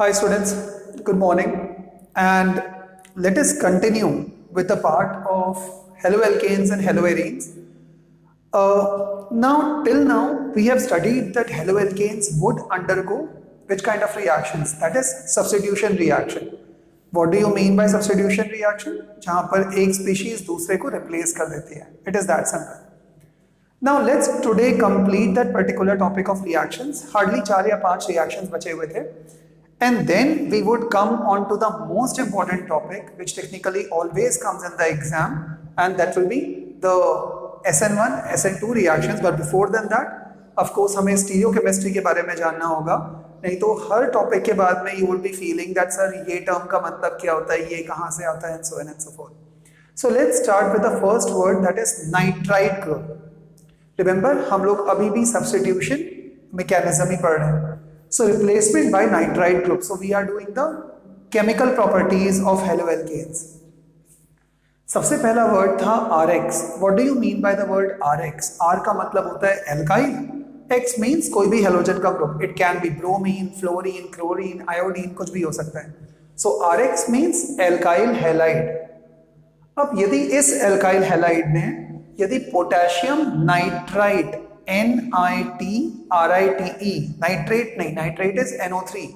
Hi students, good morning, and let us continue with the part of haloalkanes and haloarenes. Till now we have studied that haloalkanes would undergo which kind of reactions, that is substitution reaction. What do you mean by substitution reaction? जहाँ पर एक species दूसरे को replace कर देती है. It is that simple. Now let's today complete that particular topic of reactions. Hardly 4 या 5 reactions बचे हुए थे. And then we would come on to the most important topic which technically always comes in the exam, and that will be the SN1, SN2 reactions. But before than that, of course हमें stereochemistry के बारे में जानना होगा. नहीं तो हर topic के बाद में you will be feeling that sir ये टर्म का मतलब क्या होता है, ये कहाँ से आता है, and so on and so forth. So let's start with the first word, that is nitrite group. Remember हम लोग अभी भी substitution mechanism ही पढ़ रहे हैं. So replacement by nitrite group. So we are doing the chemical properties of haloalkanes. सबसे पहला word था RX. What do you mean by the word RX? R का मतलब होता है alkyl. X means कोई भी हेलोजन का group. It can be bromine, fluorine, chlorine, iodine, कुछ भी हो सकता है. So RX means alkyl halide. अब यदि इस alkyl halide ने यदि पोटेशियम नाइट्राइट NITRITE, नाइट्रेट नहीं, नाइट्रेट इज NO3.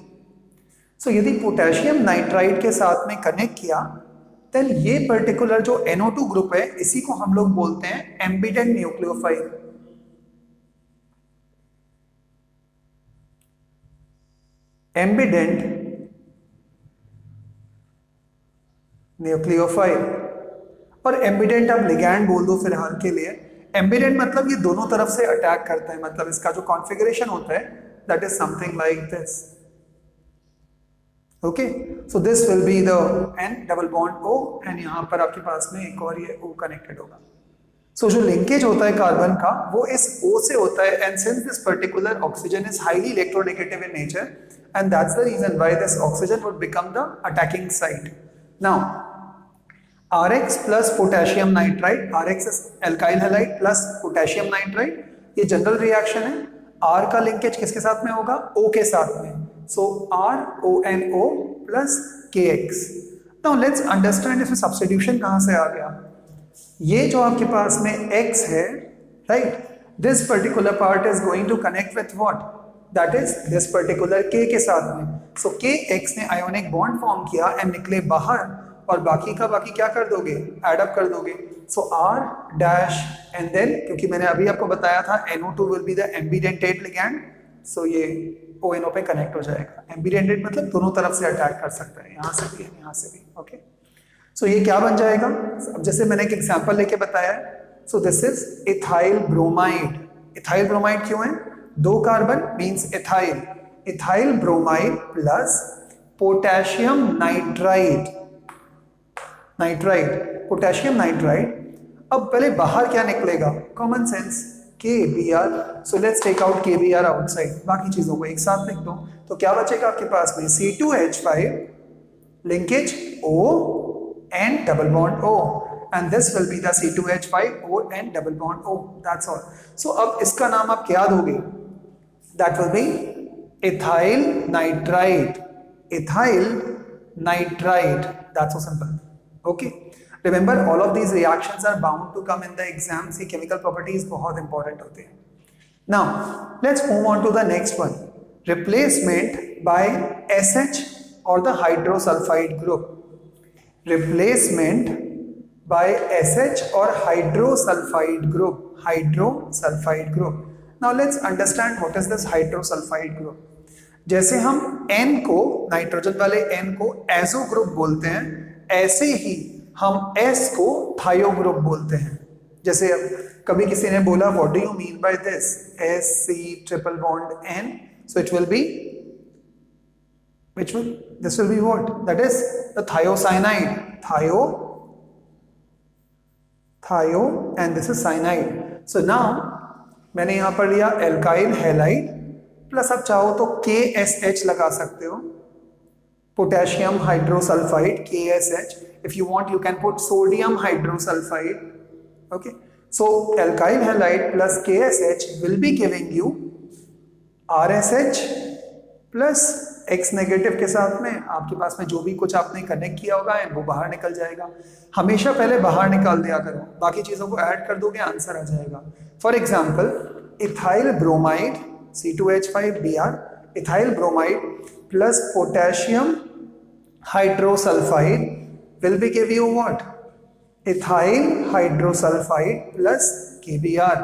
सो यदि पोटेशियम नाइट्राइट के साथ में कनेक्ट किया, देन ये पर्टिकुलर जो NO2 ग्रुप है, इसी को हम लोग बोलते हैं एम्बिडेंट न्यूक्लियोफाइल. Ambient nucleophile. और एम्बिडेंट आप लिगैंड बोल दो फिलहाल के लिए. एम्बिडेंट मतलब ये दोनों तरफ से अटैक करता है, मतलब इसका जो कॉन्फ़िगरेशन होता है that is something like this. Okay, so this will be the N double bond O, and यहाँ पर आपके पास में एक और ये O कनेक्टेड होगा. सो जो लिंकेज होता है कार्बन का वो इस O से होता है, and since this particular oxygen is highly electronegative in nature, and that's the reason why this oxygen would become the attacking site. Now RX plus potassium nitrite, RX is alkyl halide plus potassium nitrite, ये general reaction है. R का linkage किसके साथ में होगा? O के साथ में. So RONO plus KX. Now let's understand इसमें सब्स्टिट्यूशन कहाँ से आ गया. ये जो आपके पास में X है, right? This particular part is going to connect with what? That is this particular K के साथ में. So KX ने ionic bond फॉर्म किया एंड निकले बाहर, और बाकी का बाकी क्या कर दोगे? एड अप कर दोगे. So R dash and then, क्योंकि मैंने अभी आपको बताया था NO2 will be the ambidentate ligand, so ये ONO पे कनेक्ट हो जाएगा. एम्बिडेंटेड मतलब दोनों तरफ से अटैक कर सकता है, यहाँ से भी है, यहाँ से भी. ओके, सो ये क्या बन जाएगा? अब जैसे मैंने एक एग्जांपल लेके बताया है. So this is ethyl bromide. Ethyl bromide क्यों है? 2 carbon means ethyl. Ethyl bromide plus potassium nitrite, nitrite, potassium nitrite. अब पहले बाहर क्या निकलेगा? Common sense KBr. So let's take out KBr outside, बाकी चीजों को एक साथ लिख दो. तो क्या बचेगा आपके पास में? C2H5 linkage O and double bond O, and this will be the C2H5 O and double bond O. That's all. So अब इसका नाम आप क्या दोगे? That will be ethyl nitrite. Ethyl nitrite. That's so simple. Okay, remember all of these reactions are bound to come in the exams. ये chemical properties बहुत important होते हैं. Now let's move on to the next one, replacement by SH or the hydrosulfide group. Replacement by SH or hydrosulfide group. Hydrosulfide group. Now let's understand what is this hydrosulfide group. जैसे हम N को, nitrogen वाले N को एसो group बोलते हैं, ऐसे ही हम S को थायो ग्रुप बोलते हैं. जैसे कभी किसी ने बोला what do you mean by this? SC triple bond N, so it will be which will, this will be what? That is the thiocyanide. Thio and this is cyanide. So now मैंने यहाँ पर लिया alkyl halide plus आप चाहो तो KSH लगा सकते हो, potassium hydrosulfide, KSH. If you want, you can put sodium hydrosulfide. Okay, so alkyl halide plus KSH will be giving you RSH plus X negative के साथ में आपके पास में जो भी कुछ आपने कनेक्ट किया होगा वो बाहर निकल जाएगा। हमेशा पहले बाहर निकाल दिया करो, बाकी चीजों को ऐड कर दोगे आंसर आ जाएगा। For example ethyl bromide C2H5Br, ethyl bromide plus potassium hydrosulphide will be give you what? Ethyl hydrosulfide plus KBr.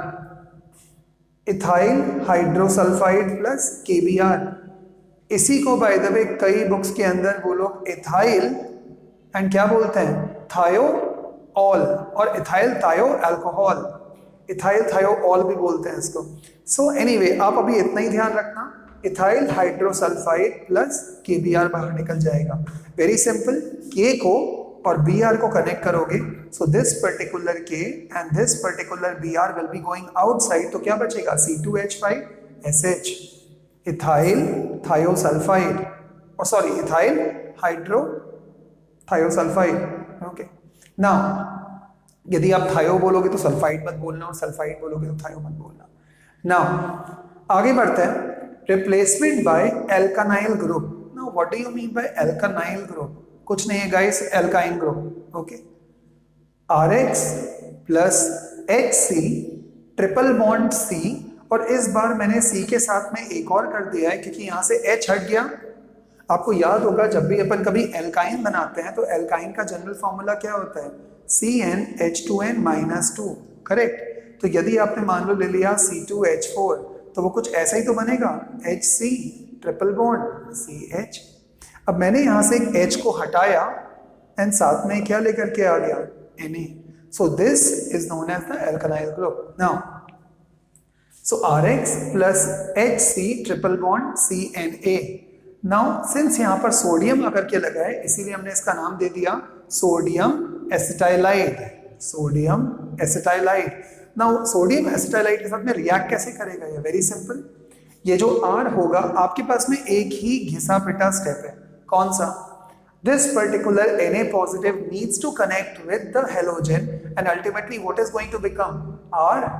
Ethyl hydrosulfide plus KBr. इसी को बाय द वे कई बुक्स के अंदर वो लोग इथाइल एंड क्या बोलते हैं थायोऑल और इथाइल थायो अल्कोहल, इथाइल थायोऑल भी बोलते हैं इसको। सो एनीवे आप अभी इतना ही ध्यान रखना, इथाइल हाइड्रोसल्फाइड प्लस KBr बाहर निकल जाएगा। वेरी सिंपल, K को और Br को कनेक्ट करोगे, so this particular K and this particular Br will be going outside, तो क्या बचेगा C2H5SH, इथाइल थायोसल्फाइड और sorry ethyl hydro thiosulphide. Okay, now यदि आप थायो बोलोगे तो सल्फाइड मत बोलना और सल्फाइड बोलोगे तो थायो मत बोलना। नाउ आगे बढ़ते हैं, replacement by alkynyl group. Now what do you mean by alkynyl group? कुछ नहीं है guys, alkyne group. Okay, RH plus HC triple bond C, और इस बार मैंने C के साथ में एक और कर दिया है क्योंकि यहां से H हट गया। आपको याद होगा जब भी अपन कभी एल्काइन बनाते हैं तो एल्काइन का जनरल फॉर्मूला क्या होता है CnH2n-2, करेक्ट। तो यदि आपने मान लो ले लिया C2H4 तो वो कुछ ऐसा ही तो बनेगा, HC ट्रिपल बॉन्ड CH। अब मैंने यहां से एक H को हटाया एंड साथ में क्या लेकर के आ गया Na, so this is known as the alkynyl group. Now so RX plus HC triple bond CNA। Now since यहां पर सोडियम आकर के लगा है इसीलिए हमने इसका नाम दे दिया सोडियम एसिटाइलाइड, सोडियम एसिटाइलाइड। नाउ सोडियम एसिटाइलाइड के साथ में रिएक्ट कैसे करेगा? ये वेरी सिंपल, ये जो R होगा आपके पास में एक ही घिसा पिटा स्टेप है, कौन सा? This particular Na positive needs to connect with the halogen and ultimately what is going to become R,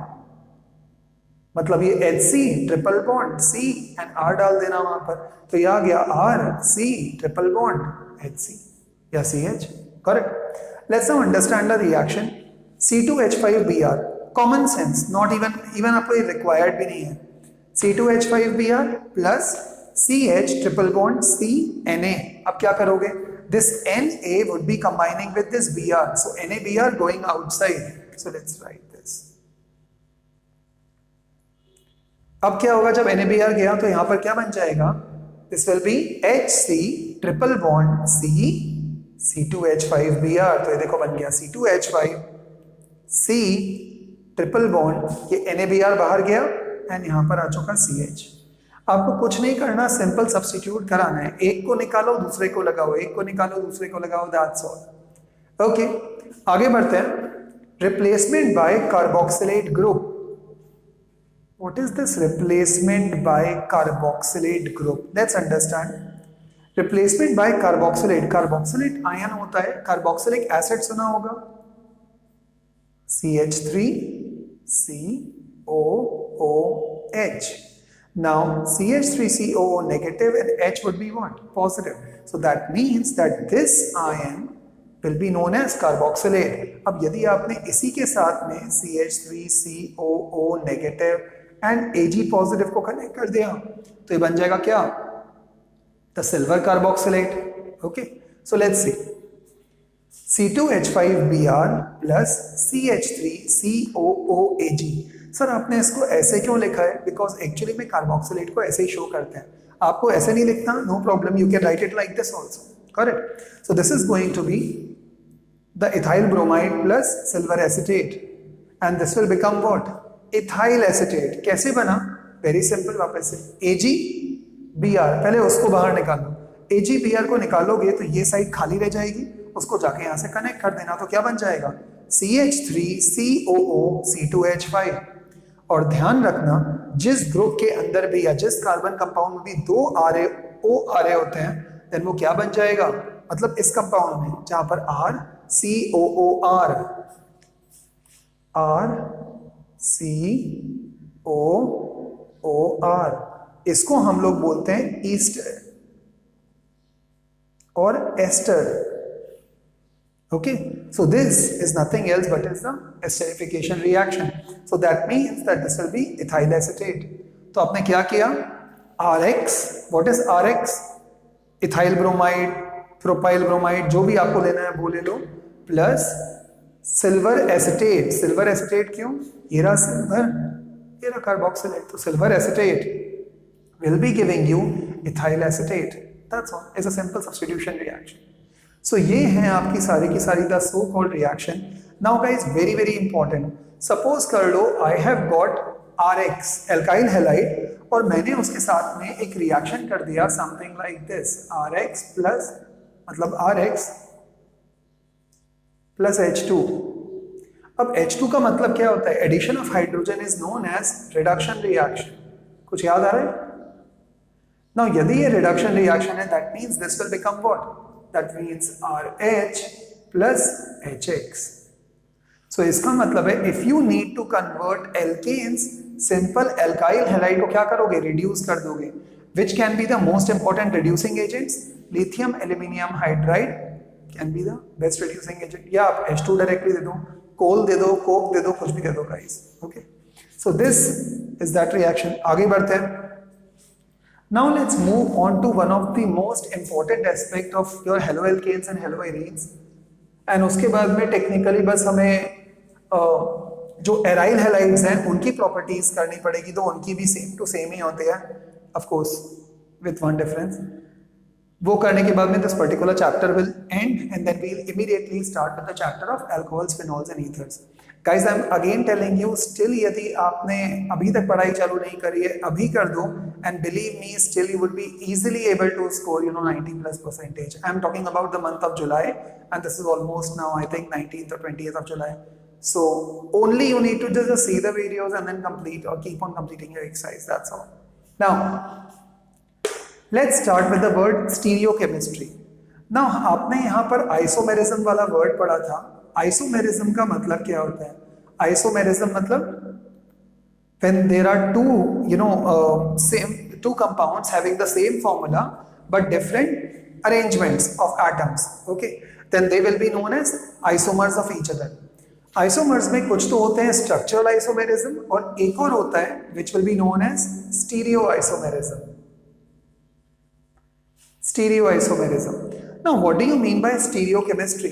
मतलब ये HC triple bond C and R डाल देना वहां पर, तो ये आ गया RC ट्रिपल बॉन्ड HC या CH, correct. Let's now understand the reaction C2H5Br, common sense, not even आपको ये रिक्वायर्ड भी नहीं है। C2H5Br plus CH triple bond CNA। अब क्या करोगे? This Na would be combining with this Br, so NaBr going outside. So let's write this. अब क्या होगा जब NaBr गया तो यहां पर क्या बन जाएगा? This will be HC triple bond C C2H5Br। तो ये देखो बन गया C2H5 C ट्रिपल बॉन्ड, ये NaBr बाहर गया एंड यहां पर आ चुका CH। आपको कुछ नहीं करना, सिंपल सब्स्टिट्यूट कराना है, एक को निकालो दूसरे को लगाओ, एक को निकालो दूसरे को लगाओ, दैट्स ऑल। ओके, आगे बढ़ते हैं, replacement bye carboxylate group. What is this replacement bye carboxylate group? Let's understand. Replacement bye carboxylate, carboxylate ion होता है, कार्बोक्सिलिक एसिड सुना होगा, CH3COOH। Now CH3COO negative and H would be what? Positive. So that means that this ion will be known as carboxylate. अब यदि आपने इसी के साथ में CH3COO negative and Ag positive को कनेक्ट कर दिया तो ये बन जाएगा क्या? The silver carboxylate. Okay. So let's see. C2H5Br plus CH3COOAg। Sir आपने इसको ऐसे क्यों लिखा है? बिकॉज एक्चुअली में कार्बोक्सिलेट को ऐसे ही शो करते हैं, आपको ऐसे नहीं लिखना, no problem, you can write it like this also, correct. So this is going to be the ethyl bromide plus silver acetate and this will become what? Ethyl acetate. कैसे बना? वेरी सिंपल, वापस से AgBr, पहले उसको बाहर निकालो, AgBr को निकालोगे तो ये साइड खाली रह जाएगी, उसको जाके यहां से कनेक्ट कर देना, तो क्या बन जाएगा? CH3COO C2H5। और ध्यान रखना जिस ग्रुप के अंदर भी या जिस कार्बन कंपाउंड में भी दो RA होते हैं देन वो क्या बन जाएगा? मतलब इस कंपाउंड में जहां पर RCOOR, RCOOR, इसको हम लोग बोलते हैं Easter, or ester. Okay, so this is nothing else but is the esterification reaction. So that means that this will be ethyl acetate. तो आपने क्या किया, RX, what is RX? Ethyl bromide, propyl bromide, जो भी आपको लेना है वो ले लो, plus silver acetate. Silver acetate क्यों, ये रहा सिल्वर, ये रहा कार्बोक्सिलेट, तो silver acetate will be giving you ethyl acetate. That's all. It's a simple substitution reaction. So ये हैं आपकी सारी की सारी the so called reaction. Now guys, very very important. Suppose कर लो I have got RX alkyl halide और मैंने उसके साथ में एक रिएक्शन कर दिया something like this, RX plus मतलब RX plus H2. अब H2 का मतलब क्या होता है, addition of hydrogen is known as reduction reaction. कुछ याद आ रहा है? Now यदि ये रिडक्शन रिएक्शन है, that means this will become what? That means RH plus HX. So इसका मतलब है if you need to convert alkanes, simple alkyl halide को क्या करोगे, reduce कर दोगे. Which can be the most important reducing agents? Lithium aluminium hydride can be the best reducing agent. या आप H2 directly दे दो, कोल दे दो, कोक दे दो, कुछ भी दे दो guys. Okay. So this is that reaction. आगे बढ़ते हैं. Now let's move on to one of the most important aspect of your haloalkanes and haloarenes. And उसके बाद में technically बस हमें जो एराइल हैलाइड्स हैं उनकी प्रॉपर्टीज करनी पड़ेगी, तो उनकी भी सेम टू सेम ही होते हैं, of course with one difference. वो करने के बाद में this particular chapter will end and then we will immediately start with the chapter of alcohols, phenols and ethers. Guys I am again telling you, still यदि आपने अभी तक पढ़ाई चालू नहीं करी है, अभी कर दो, and believe me still you would be easily able to score 90+%. I am talking about the month of July and this is almost now I think 19th or 20th of July. So only you need to just see the videos and then complete or keep on completing your exercise. That's all. Now let's start with the word stereochemistry. Now आपने यहाँ पर isomerism वाला word पढ़ा था. Isomerism का मतलब क्या होता है? Isomerism मतलब when there are two compounds having the same formula but different arrangements of atoms. Okay, then they will be known as isomers of each other. Isomers में कुछ तो होते हैं स्ट्रक्चरल आइसोमेरिज्म और एक और होता है which will be known as stereoisomerism. Stereoisomerism. Now what do you mean by stereochemistry?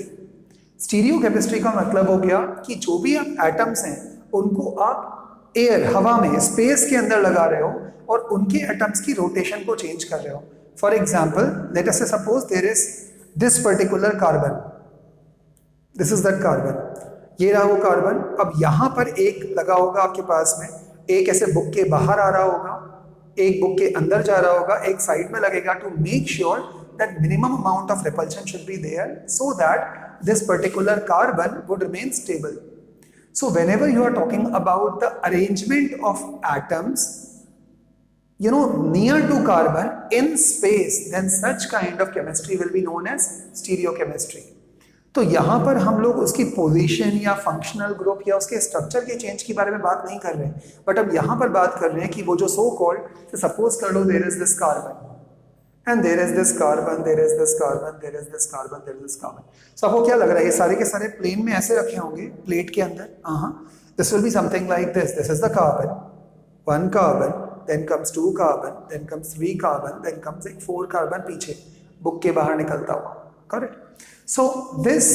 Stereochemistry का मतलब हो गया कि जो भी आप एटम्स हैं उनको आप एयर, हवा में, स्पेस के अंदर लगा रहे हो और उनके एटम्स की रोटेशन को चेंज कर रहे हो. For example let us say suppose there is this particular carbon, this is that carbon, ये रहा वो कार्बन. अब यहां पर एक लगा होगा आपके पास में, एक ऐसे बुक के बाहर आ रहा होगा, एक बुक के अंदर जा रहा होगा, एक साइड में लगेगा, to make sure that minimum amount of repulsion should be there so that this particular carbon would remain stable. So whenever you are talking about the arrangement of atoms near to carbon in space, then such kind of chemistry will be known as stereochemistry. तो यहाँ पर हम लोग उसकी position या functional group या उसके structure के चेंज के बारे में बात नहीं कर रहे हैं, बट अब यहाँ पर बात कर रहे हैं कि वो जो सो कॉल्ड, सपोज कर लो there is this carbon and there is this carbon, there is this carbon, there is this carbon, there is this carbon. So आपको क्या लग रहा है, ये सारे के सारे प्लेन में ऐसे रखे होंगे, प्लेट के अंदर. This will be something like this. This is the carbon, one carbon, then comes two carbon, then comes three carbon, then comes एक फोर कार्बन पीछे बुक के बाहर निकलता हुआ. Correct. So this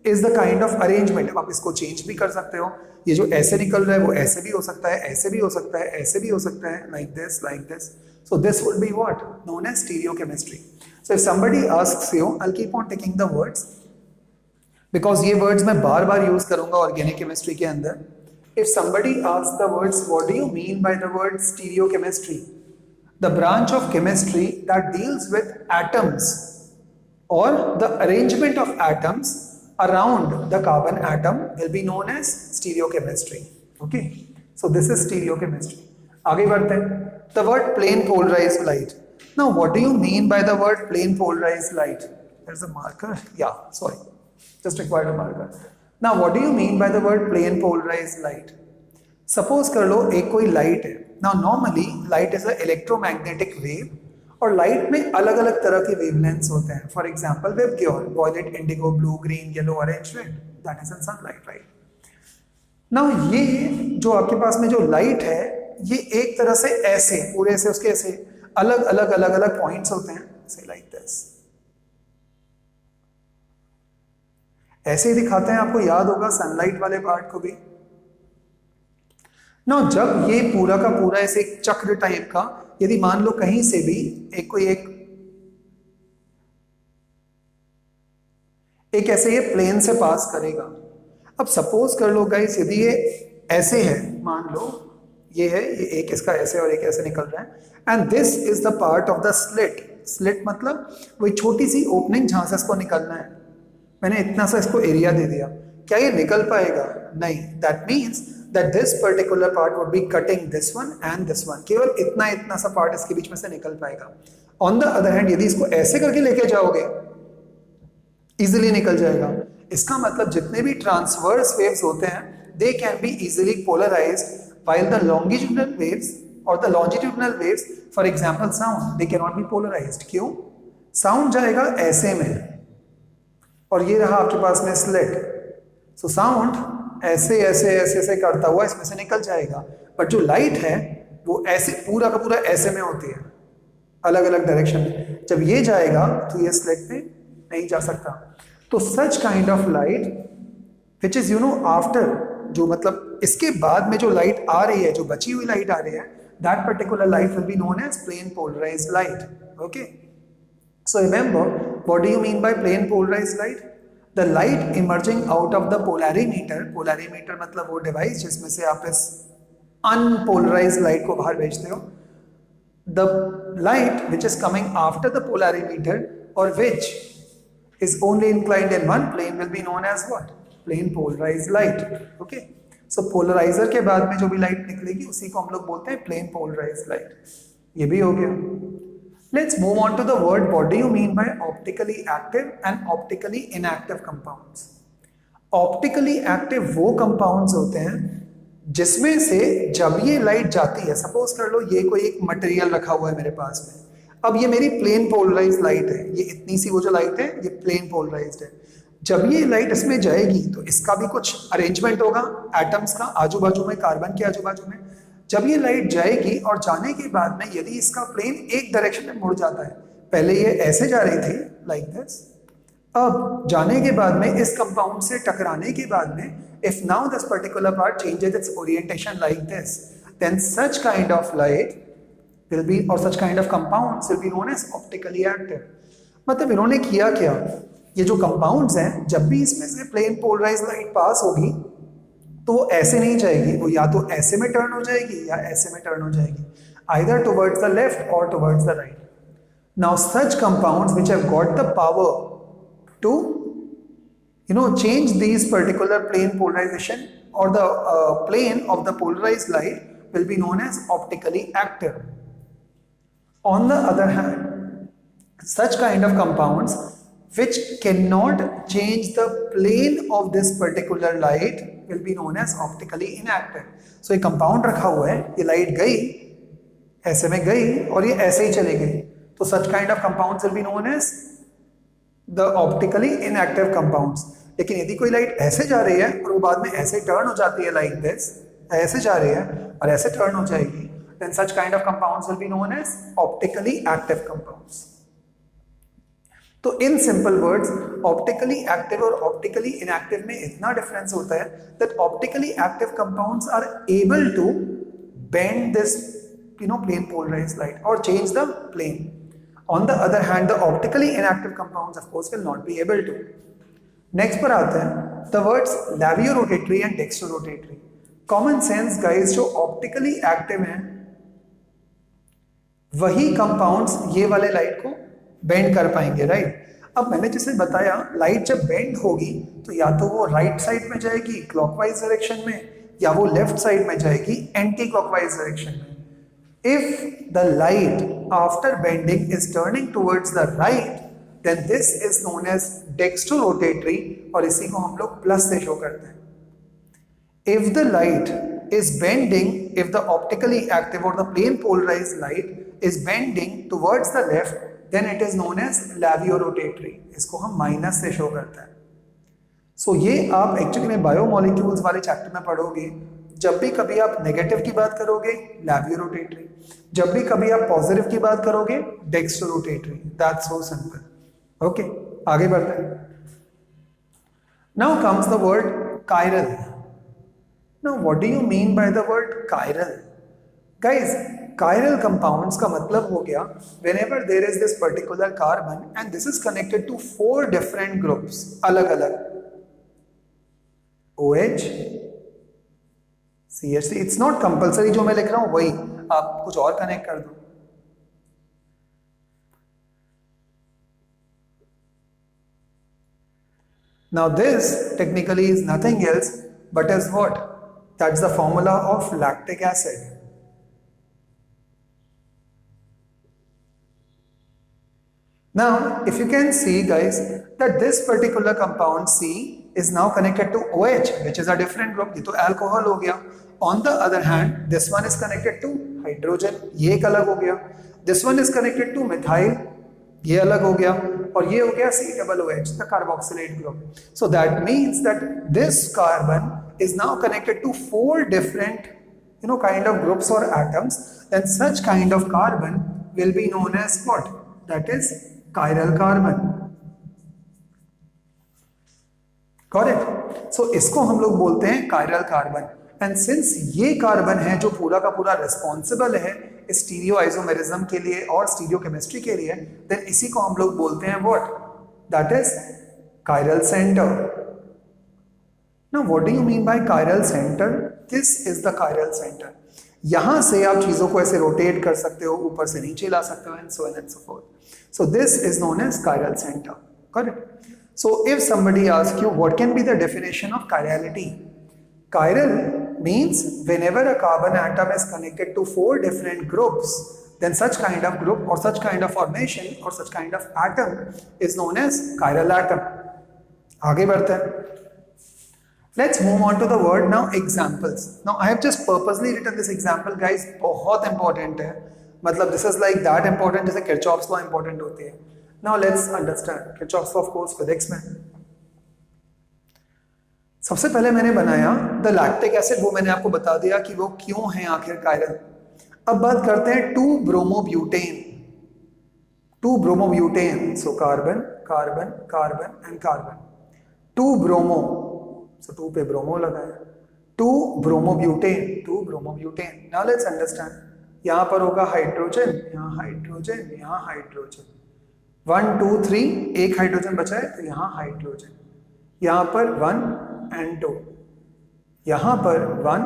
is the kind of arrangement. अब आप इसको change भी कर सकते हो, ये जो ऐसे निकल रहा है वो ऐसे भी हो सकता है, ऐसे भी हो सकता है, ऐसे भी हो सकता है, like this, like this. So this would be what? Known as stereochemistry. So if somebody asks you, I'll keep on taking the words because ये words मैं बार बार use करूँगा organic chemistry के अंदर. If somebody asks the words, what do you mean by the word stereochemistry? The branch of chemistry that deals with atoms or the arrangement of atoms around the carbon atom will be known as stereochemistry. Okay, so this is stereochemistry. आगे बढ़ते हैं. The word plane polarized light. Now what do you mean by the word plane polarized light? There's a marker. Yeah, sorry, just required a marker. Now what do you mean by the word plane polarized light? Suppose कर लो एक कोई light है. Now normally light is an electromagnetic wave और light में अलग अलग तरह के वेवलेंथ्स होते हैं. For example VIBGYOR, violet, indigo, blue, green, yellow, orange, red, that is in sunlight, right. Now ये जो आपके पास में जो लाइट है, ये एक तरह से ऐसे पूरे से उसके ऐसे अलग अलग पॉइंट्स होते हैं, से लाइक दिस. ऐसे ही दिखाते हैं, आपको याद होगा सनलाइट वाले पार्ट को भी. ना जब ये पूरा का पूरा ऐसे एक चक्र टाइप का, यदि मान लो कहीं से भी एक ऐसे ये प्लेन से पास करेगा. अब सपोज कर लो गाइस, यदि ये ऐसे है, मान लो ये है, ये एक इसका ऐसे और एक ऐसे निकल रहा है, and this is the part of the slit. Slit मतलब वही छोटी सी ओपनिंग जहां से इसको निकलना है. मैंने इतना सा इसको एरिया दे दिया, क्या ये निकल पाएगा? नहीं. That means that this particular part would be cutting this one and this one. केवल इतना सा पार्ट इसके बीच में से निकल पाएगा. ऑन द अदर हैंड यदि इसको ऐसे करके लेके जाओगे, इजिली निकल जाएगा. इसका मतलब जितने भी ट्रांसवर्स वेव्स होते हैं, they can be easily polarised, while the longitudinal waves or the longitudinal waves, for example sound, they cannot be polarized. क्यों? साउंड जाएगा ऐसे में, और ये रहा आपके पास में स्लिट. सो साउंड ऐसे करता हुआ इसमें से निकल जाएगा. बट जो लाइट है वो ऐसे पूरा का पूरा ऐसे में होती है, अलग अलग डायरेक्शन में. जब ये जाएगा तो ये स्लिट पे नहीं जा सकता. तो सच kind of light which is after, जो मतलब इसके बाद में जो लाइट आ रही है, जो बची हुई लाइट आ रही है, that particular light will be known as plane polarised light. Okay, so remember, what do you mean by plane polarised light? The light emerging out of the polarimeter. Polarimeter मतलब वो डिवाइस जिसमें से आप इस unpolarised light को बाहर भेजते हो. The light which is coming after the polarimeter और विच is only inclined in one plane will be known as what? Plane polarized light. Okay, so polarizer के बाद में जो भी लाइट निकलेगी उसी को हम लोग बोलते हैं plane polarized light. ये भी हो गया. Let's move on to the word. What do you mean by optically active and optically inactive compounds? Optically active वो compounds होते हैं जिसमें से जब ये लाइट जाती है, सपोज कर लो ये कोई एक मटेरियल रखा हुआ है मेरे पास में. अब ये मेरी प्लेन पोलराइज्ड लाइट है, ये इतनी सी वो जो लाइट है ये प्लेन पोलराइज्ड है. जब ये लाइट इसमें जाएगी तो इसका भी कुछ अरेंजमेंट होगा एटम्स का आजू बाजू में, कार्बन के आजू बाजू में. जब ये लाइट जाएगी और जाने के बाद में यदि इसका प्लेन एक डायरेक्शन में मुड़ जाता है, पहले ये ऐसे जा रही थी लाइक दिस, अब जाने के बाद में इस कंपाउंड से टकराने के बाद में, if now this particular part changes its orientation like this, then such kind of light will be, or such kind of compounds will be known as optically active. मतलब इन्होंने किया क्या, ये जो compounds हैं, जब भी इसमें से प्लेन पोलराइज्ड लाइट पास होगी तो वो ऐसे नहीं जाएगी, वो या तो ऐसे में टर्न हो जाएगी या ऐसे में टर्न हो जाएगी, either towards the left or towards the right. Now such compounds which have got the power to change these particular plane polarization or the plane of the polarized light will be known as optically active. On the other hand, such kind of compounds which cannot change the plane of this particular light will be known as optically inactive. So, एक compound रखा हुआ है, ये light गई, ऐसे में गई और ये ऐसे ही चली गई, तो such kind of compounds will be known as the optically inactive compounds. लेकिन यदि कोई लाइट ऐसे जा रही है और वो बाद में ऐसे टर्न हो जाती है like this, ऐसे जा रही है और ऐसे टर्न हो जाएगी, then such kind of compounds will be known as optically active compounds. तो in simple words, optically active और optically inactive में इतना difference होता है that optically active compounds are able to bend this plane polarized light or change the plane. On the other hand, the optically inactive compounds of course will not be able to. Next पर आते हैं the words labiorotatory and dextrorotatory. Common sense guys, जो optically active हैं वही compounds ये वाले light को bend कर पाएंगे, राइट. अब मैंने जैसे बताया, लाइट जब बेंड होगी तो या तो वो राइट साइड में जाएगी क्लॉकवाइज डायरेक्शन में, या वो लेफ्ट साइड में जाएगी एंटी क्लॉकवाइज डायरेक्शन में. If the light after bending is turning towards the right, then this is known as dextrorotatory, और इसी को हम लोग प्लस से शो करते हैं. If the light is bending, if the optically active or the plane polarized light is bending towards the left, then it is known as labiorotatory. इसको हम माइनस से शो करते हैं. सो ये आप एक्चुअली में बायोमोलिक्यूल्स वाले चैप्टर में पढ़ोगे. जब भी कभी आप नेगेटिव की बात करोगे लैबियोरोटेटरी, जब भी कभी आप पॉजिटिव की बात करोगे dextrorotatory. That's so simple. Okay, आगे बढ़ते हैं. Now comes the word chiral. Now what do you mean by the word chiral? Guys, chiral compounds का मतलब हो गया whenever there is this particular carbon and this is connected to 4 different groups, अलग अलग OH, CH3. It's not compulsory जो मैं लिख रहा हूं वही आप कुछ और कनेक्ट कर दो. Now this technically is nothing else but is what? That's the formula of lactic acid. Now if you can see guys that this particular compound C is now connected to OH, which is a different group. ये तो alcohol हो गया. On the other hand, this one is connected to hydrogen, ये एक अलग हो गया. This one is connected to methyl, ये अलग हो गया. और ये हो गया COOH, the carboxylate group. So that means that this carbon is now connected to 4 different, kind of groups or atoms. Then such kind of carbon will be known as what? That is chiral carbon. Correct. So इसको हम लोग बोलते हैं chiral carbon. And since ये carbon है जो पूरा का पूरा रिस्पॉन्सिबल है स्टीरियो आइसोमेरिज्म के लिए और स्टीरियो केमिस्ट्री के लिए, देन इसी को हम लोग बोलते हैं what? That is chiral centre. Now what do you mean bye chiral centre? This is the chiral centre. यहां से आप चीजों को ऐसे रोटेट कर सकते हो, ऊपर से नीचे ला सकते हो, and so on and so forth. So this is known as chiral centre. Correct. So if somebody asks you what can be the definition of chirality? Chiral means whenever a carbon atom is connected to 4 different groups, then such kind of group or such kind of formation or such kind of atom is known as chiral atom. आगे बढ़ते हैं. Let's move on to the word now examples. Now I have just purposely written this example guys, बहुत important है. मतलब this is like that important जैसे Kirchhoff's law important होती है. Now let's understand Kirchhoff's law of course physics में. सबसे पहले मैंने बनाया द लैक्टिक एसिड. वो मैंने आपको बता दिया कि वो क्यों है आखिर कायरल. अब बात करते हैं two bromobutane. Two bromobutane. So carbon carbon carbon and carbon. Two bromo. So 2 पे ब्रोमो लगाया. Two bromobutane. Two bromobutane. Now let's understand. यहां पर होगा हाइड्रोजन, यहां हाइड्रोजन, यहां हाइड्रोजन. 1 2 3 एक हाइड्रोजन बचा है तो यहाँ हाइड्रोजन. यहाँ पर 1 and 2, यहाँ पर 1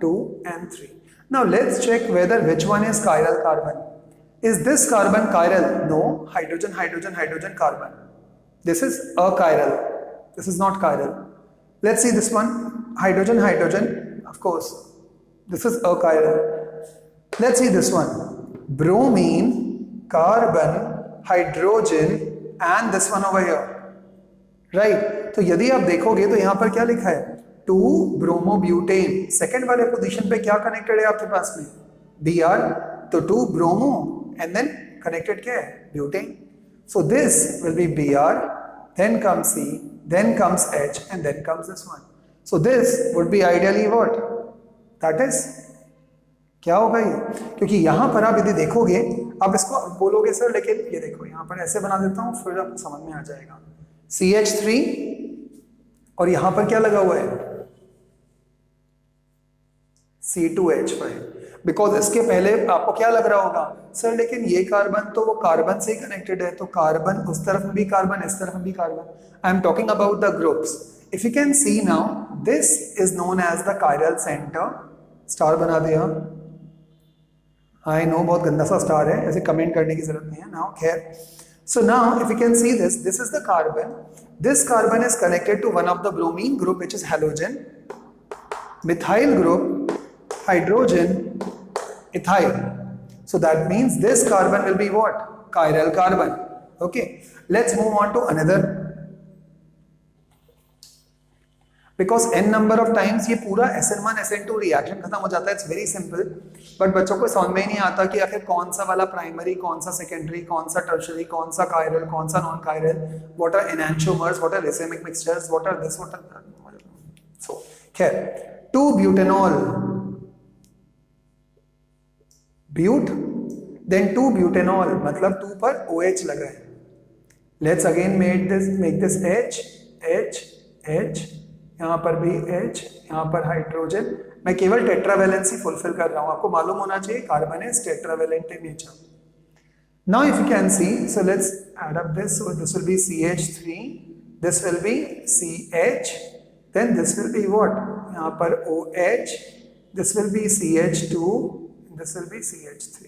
2 and 3. Now let's check whether which one is chiral carbon. Is this carbon chiral? No. Hydrogen hydrogen hydrogen carbon. This is achiral. This is not chiral. Let's see this one. Hydrogen hydrogen. Of course this is achiral. Let's see this one. Bromine, carbon, hydrogen and this one over here. Right. तो यदि आप देखोगे तो यहां पर क्या लिखा है? 2-ब्रोमोब्यूटेन. सेकंड वाले पोजीशन पे क्या कनेक्टेड है आपके पास में? Br. तो 2-ब्रोमो एंड देन कनेक्टेड क्या है? Butane. So this will B Br, then comes C, then comes H and then comes this one. So this would be ideally what? That is क्या होगा ये? क्योंकि यहां पर आप यदि देखोगे, आप इसको बोलोगे सर लेकिन ये देखो यहां पर ऐसे बना देता हूं फिर आपको समझ में आ जाएगा. CH3 और यहां पर क्या लगा हुआ है? C2H5. बिकॉज इसके पहले आपको क्या लग रहा होगा सर लेकिन ये कार्बन तो वो कार्बन से ही कनेक्टेड है, तो कार्बन उस तरफ में भी कार्बन, इस तरफ में भी carbon. I am talking about the groups. If you can see now, this is known as the chiral centre. Star बना दिया. आई नो बहुत गंदा सा स्टार है, ऐसे कमेंट करने की जरूरत नहीं है. नाउ खैर, so now if you can see this, this is the carbon. This carbon is connected to one of the bromine group which is halogen, methyl group, hydrogen, ethyl. So that means this carbon will be what? Chiral carbon. Okay, let's move on to another. Because n number of times ये पूरा SN1 SN2 reaction खत्म हो जाता है. It's very simple. But बच्चों को समझ में ही नहीं आता कि आखिर कौन सा वाला प्राइमरी, कौन सा सेकेंडरी, कौन सा टर्शियरी, कौन सा कायरल, कौन सा non chiral, what are enantiomers, what are racemic mixtures, what are this, what are that. So खैर, 2-butanol, ब्यूट, देन 2-butanol, मतलब 2 पर OH लगा है. Let's again make this H, यहाँ पर भी H, यहाँ पर हाइड्रोजन. मैं केवल टेट्रावेलेंसी फुलफिल कर रहा हूँ. आपको मालूम होना चाहिए carbon is tetravalent in nature. Now if you can see, so let's add up this. So this will be CH3, this will be CH, then this will be what, यहाँ पर OH, this will be CH2, this will be CH3.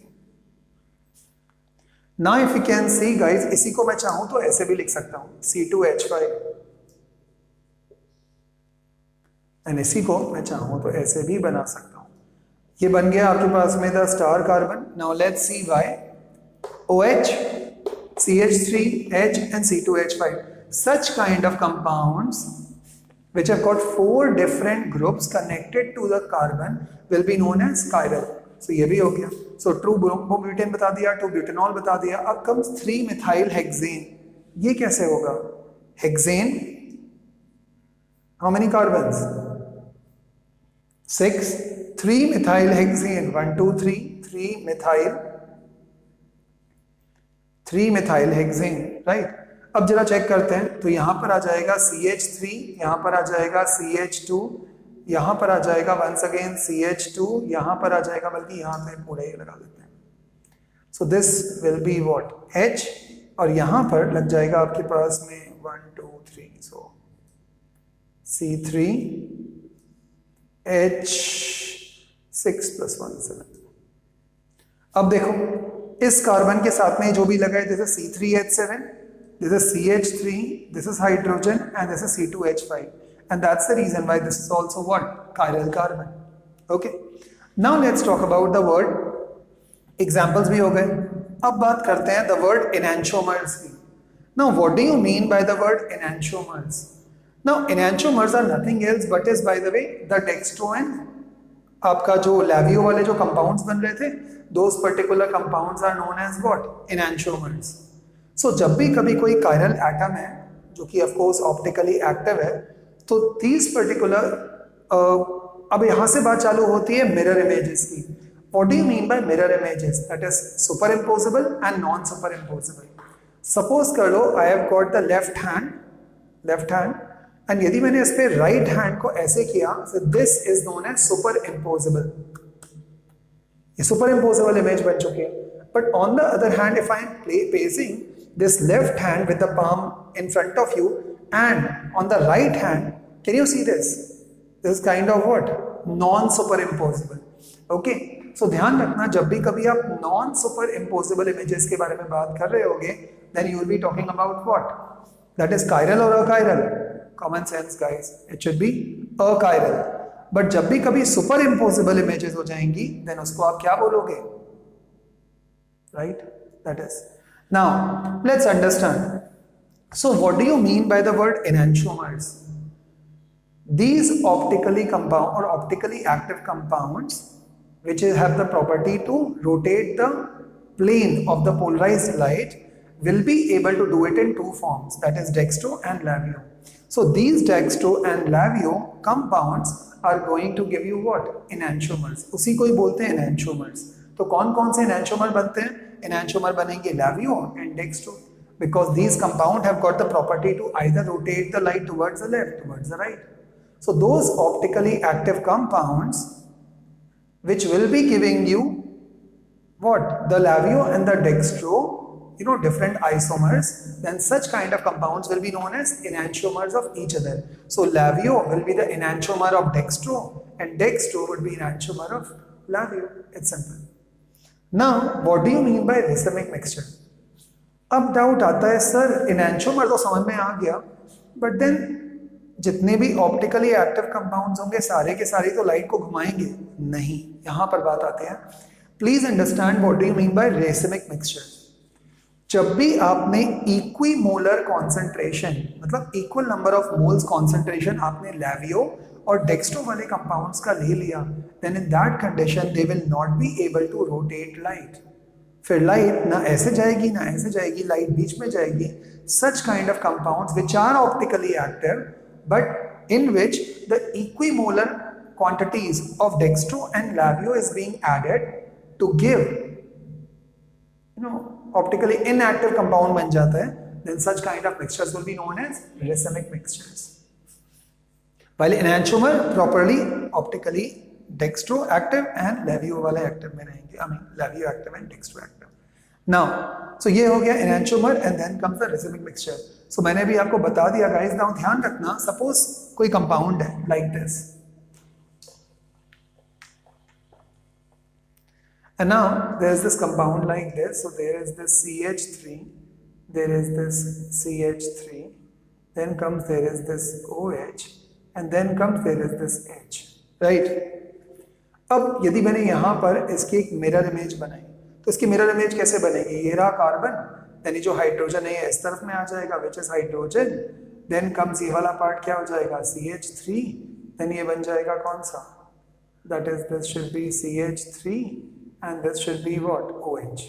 Now if you can see guys, इसी को मैं चाहूं तो ऐसे भी लिख सकता हूं C2H5, एंड इसी को मैं चाहूं तो ऐसे भी बना सकता हूं. ये बन गया आपके पास में the star carbon. Now let's see why OH, CH3, H and C2H5. Such kind of compounds which have got 4 different groups connected to the carbon will be known as chiral. So ये भी हो गया. So 2-bromobutane बता दिया, 2-butanol बता दिया. अब comes 3-methyl hexane. ये कैसे होगा? Hexane, how many carbons? 6. 3-methyl hexane, 1 2 3 3-methyl hexane, right? अब जरा चेक करते हैं. तो यहां पर आ जाएगा CH3, यहां पर आ जाएगा CH2, यहां पर आ जाएगा वंस अगेन CH2, यहां पर आ जाएगा, बल्कि यहां पे पूरा ही लगा देते हैं. सो this will be what, H, और यहां पर लग जाएगा आपके पास में 1 2 3. सो C3 H6 + 1 7. अब देखो इस कार्बन के साथ में जो भी लगा है, this is C3H7, this is CH3, this is hydrogen, and this is C2H5, and that's the reason why this is also what, chiral carbon. Okay, now let's talk about the word. Examples भी हो गए. अब बात करते हैं the word enantiomers की. Now what do you mean by the word enantiomers? Now enantiomers are nothing else but is, by the way, the dextro and आपका जो लैवियो वाले जो कंपाउंड्स बन रहे थे, those particular compounds are known as what, enantiomers. So जब भी कभी कोई कायरल एटम है जो कि ऑफ कोर्स ऑप्टिकली एक्टिव है, तो these particular अब यहां से बात चालू होती है मिरर इमेजेस की. What do you mean by mirror images? That is superimposable and non-superimposable. Suppose कर लो I have got the left hand, and यदि मैंने इस पे राइट हैंड को ऐसे किया, so this is known as superimposable. ये superimposable इमेज बन चुकी है. But on the other hand, if I am placing this left hand with the palm in front of you and on the right hand, can you see this? This is kind of what? Non-superimposable. Okay. So ध्यान रखना, जब भी कभी आप non-superimposable images के बारे में बात कर रहे होगे, then you will be talking about what? That is chiral or achiral? Common sense guys. It should be achiral. But जब भी कभी superimposable images हो जाएंगी, then उसको आप क्या बोलोगे? Right? That is. Now, let's understand. So, what do you mean by the word enantiomers? These optically compound or optically active compounds which have the property to rotate the plane of the polarized light will be able to do it in 2 forms, that is dextro and lavio. So, these dextro and lavio compounds are going to give you what? Enantiomers. उसी को ही बोलते हैं enantiomers. तो कौन कौन से enantiomer बनते हैं? Enantiomer बनेंगे lavio and dextro, because these compound have got the property to either rotate the light towards the left, towards the right. So those optically active compounds which will be giving you what? The lavio and the dextro, different isomers, then such kind of compounds will be known as enantiomers of each other. So lavio will be the enantiomer of dextro and dextro would be enantiomer of lavio. It's simple. Now, what do you mean by racemic mixture? अब doubt आता है, sir enantiomer तो समझ में आ गया, but then जितने भी optically active compounds होंगे सारे के सारे तो लाइट को घुमाएंगे नहीं. यहां पर बात आते हैं. Please understand what do you mean by racemic mixture. जब भी आपने इक्विमोलर कॉन्सेंट्रेशन मतलब equal number of moles concentration आपने लैवियो और डेक्स्ट्रो वाले कंपाउंड्स का ले लिया, then in that condition they will not be able to rotate light. फिर लाइट ना ऐसे जाएगी ना ऐसे जाएगी, लाइट बीच में जाएगी। Such kind of compounds which are optically active but in which the equimolar quantities of dextro and lavio is being added to give optically inactive compound बन जाता है, then such kind of mixtures will be known as racemic mixtures. While enantiomer properly optically dextro active and lavio वाले active में रहेंगे, I mean lavio active and dextro active. Now so ये हो गया enantiomer and then comes the racemic mixture. So मैंने भी आपको बता दिया guys, now ध्यान रखना, suppose कोई compound है like this and now there is this compound like this, so there is this CH3, there is this CH3, then comes there is this OH and then comes there is this H, right? अब यदि मैंने यहाँ पर इसकी एक mirror image बनाई तो इसकी मिरर इमेज कैसे बनेगी? ये रहा कार्बन, यानी जो हाइड्रोजन है इस तरफ में आ जाएगा which is hydrogen, then comes ये वाला पार्ट क्या हो जाएगा CH3, देन ये बन जाएगा कौन सा, that is this should be CH3 and this should be what? OH.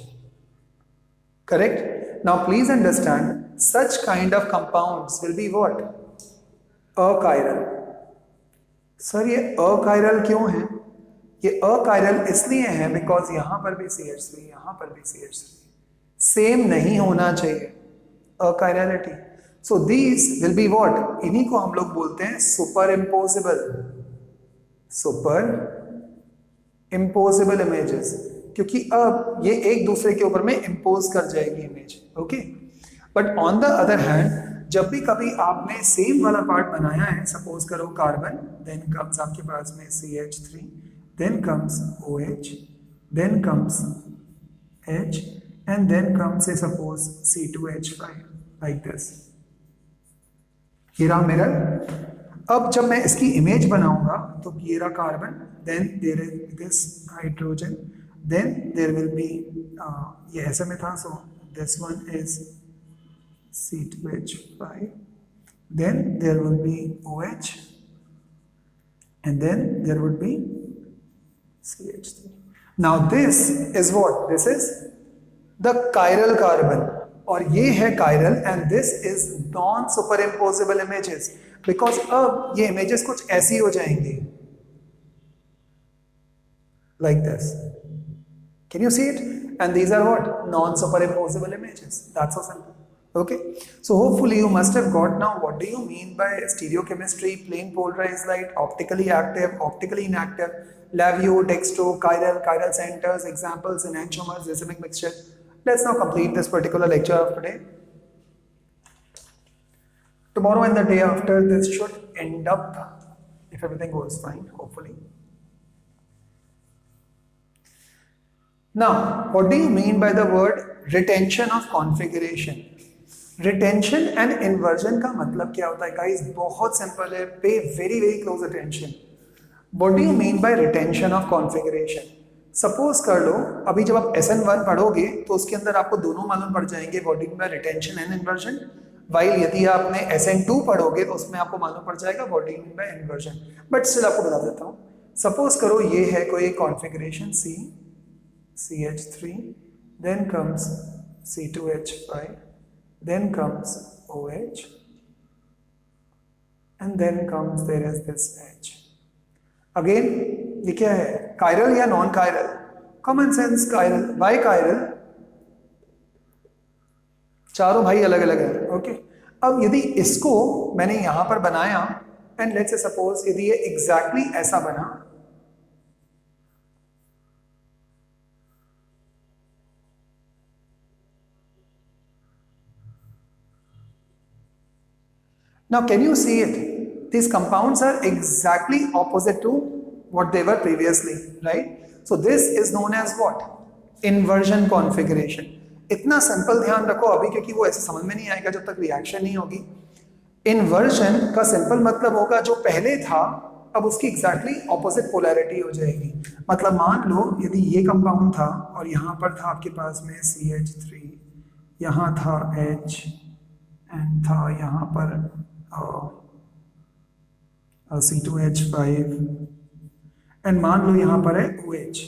Correct? Now please understand, such kind of compounds will be what? Achiral. Sir ये achiral क्यों है? ये achiral इसलिए है because यहाँ पर भी CH3, यहाँ पर भी CH3, सेम नहीं होना चाहिए, achirality. So these will be what? इन्हीं को हम लोग बोलते हैं superimposable. इम्पोजेबल इमेजेस, क्योंकि अब ये एक दूसरे के ऊपर में इम्पोज कर जाएगी image, okay. But on the other hand जब भी कभी आपने सेम वाला पार्ट बनाया है, सपोज करो कार्बन, देन कम्स आपके पास में CH3, then comes OH, then comes H and then comes से सपोज C2H5 लाइक दिस। ये रहा मिरर। अब जब मैं इसकी इमेज बनाऊंगा तो ये रहा carbon, then there is this hydrogen, then there will be ये ऐसे में था, so this one is C2H5, then there will be OH and then there would be CH3. Now this is what? This is the chiral carbon और ये है chiral and this is non superimposable images, because अब ये images कुछ ऐसी हो जाएंगी like this. Can you see it? And these are what? Non superimposable images. That's so simple, okay? So hopefully you must have got now what do you mean by stereochemistry, plane polarized light, optically active, optically inactive, lavio, dextro, chiral centers, examples, enantiomers, racemic mixture. Let's now complete this particular lecture of today. Tomorrow and the day after, this should end up, if everything goes fine, hopefully. Now, what do you mean by the word retention of configuration? Retention and inversion का मतलब क्या होता है guys? बहुत simple है, pay very very close attention. What do you mean by retention of configuration? Suppose कर लो, अभी जब आप SN1 पढ़ोगे तो उसके अंदर आपको दोनों मालूम पड़ जाएंगे, what do you mean by retention and inversion. While यदि आपने SN2 पढ़ोगे तो उसमें आपको मालूम पड़ जाएगा what do you mean by inversion. But still आपको बता देता हूँ. Suppose करो ये है कोई configuration C, CH3, then comes C2H5, then comes OH, and then comes there is this H. Again, ये क्या है? Chiral या non chiral? Common sense chiral. Why chiral? चारों भाई अलग अलग है, ओके। अब यदि इसको मैंने यहां पर बनाया एंड लेट्स से सपोज यदि ये एग्जैक्टली ऐसा बना, now can you see it? These compounds are exactly opposite to what they were previously, right? So this is known as what? Inversion configuration. इतना सिंपल ध्यान रखो अभी, क्योंकि वो ऐसे समझ में नहीं आएगा जब तक रिएक्शन नहीं होगी। इन्वर्जन का सिंपल मतलब होगा जो पहले था अब उसकी एग्जैक्टली ऑपोजिट पोलैरिटी हो जाएगी। मतलब मान लो यदि ये कंपाउंड था और यहाँ पर था आपके पास में CH3, यहाँ था H एंड था यहाँ पर C2H5 एंड मान लो यहाँ पर है OH।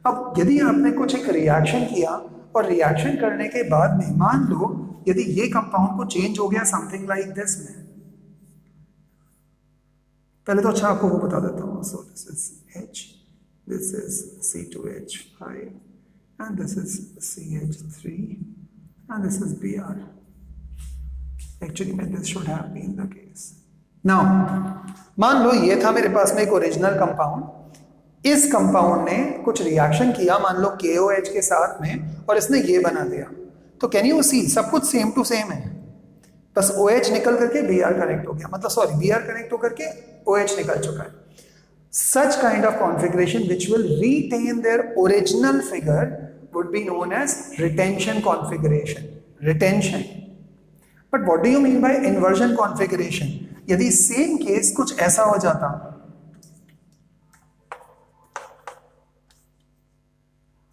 अब यदि आपने कुछ एक रिएक्शन किया और रिएक्शन करने के बाद में मान लो यदि ये कंपाउंड को चेंज हो गया समथिंग लाइक दिस में, पहले तो अच्छा आपको वो बता देता हूँ। So this is H, this is C2H5 and this is CH3 and this is Br। Actually में this should have been the case. Now मान लो ये था मेरे पास में एक ओरिजिनल कंपाउंड, इस कंपाउंड ने कुछ रिएक्शन किया मान लो KOH के साथ में और इसने ये बना दिया, तो कैन यू सी सब कुछ सेम टू सेम है, बस OH निकल करके Br कनेक्ट हो गया, मतलब सॉरी Br कनेक्ट होकर के OH निकल चुका है। Such kind of configuration which will retain their original figure would be known as retention configuration. Retention. But what do you mean by inversion configuration? यदि same case कुछ ऐसा हो जाता,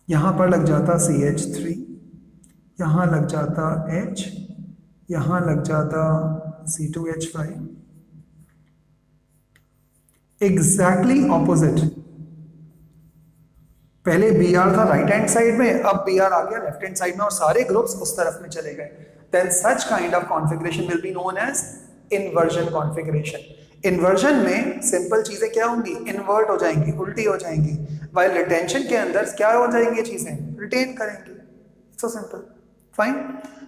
यहां पर लग जाता CH3, यहां लग जाता H, यहां लग जाता C2H5, एग्जैक्टली ऑपोजिट। पहले Br था राइट हैंड साइड में, अब Br आ गया लेफ्ट हैंड साइड में और सारे ग्रुप्स उस तरफ में चले गए। Then such kind of configuration will be known as inversion configuration. Inversion में सिंपल चीजें क्या होंगी, इन्वर्ट हो जाएंगी, उल्टी हो जाएंगी, वाइल रिटेंशन के अंदर क्या हो जाएंगी चीजें, रिटेन करेंगी। So simple, fine.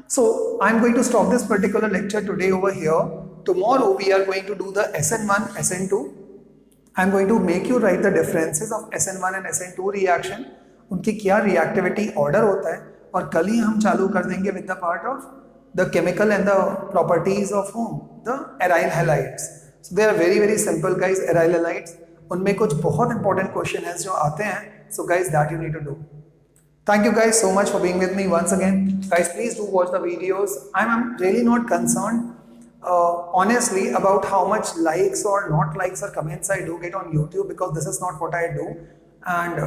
So I'm going to stop this particular lecture today over here. Tomorrow we are going to do the SN1, SN2. I'm going to make you write the differences of SN1 and SN2 reaction. उनकी क्या reactivity order होता है, और कल ही हम चालू कर देंगे with the part of the chemical and the properties of whom? The aryl halides. So they are very very simple guys, aryl halides. उनमें कुछ बहुत important question है जो आते हैं. So guys that you need to do. Thank you guys so much for being with me once again. Guys, please do watch the videos. I'm really not concerned honestly about how much likes or not likes or comments I do get on YouTube, because this is not what I do, and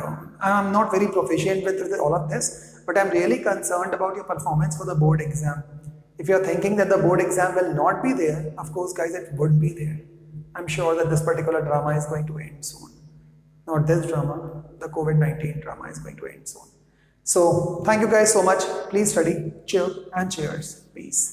I'm not very proficient with all of this, but I'm really concerned about your performance for the board exam. If you're thinking that the board exam will not be there, of course guys it would be there. I'm sure that this particular drama is going to end soon. Not this drama, the COVID-19 drama is going to end soon. So thank you guys so much. Please study, chill and cheers. Peace.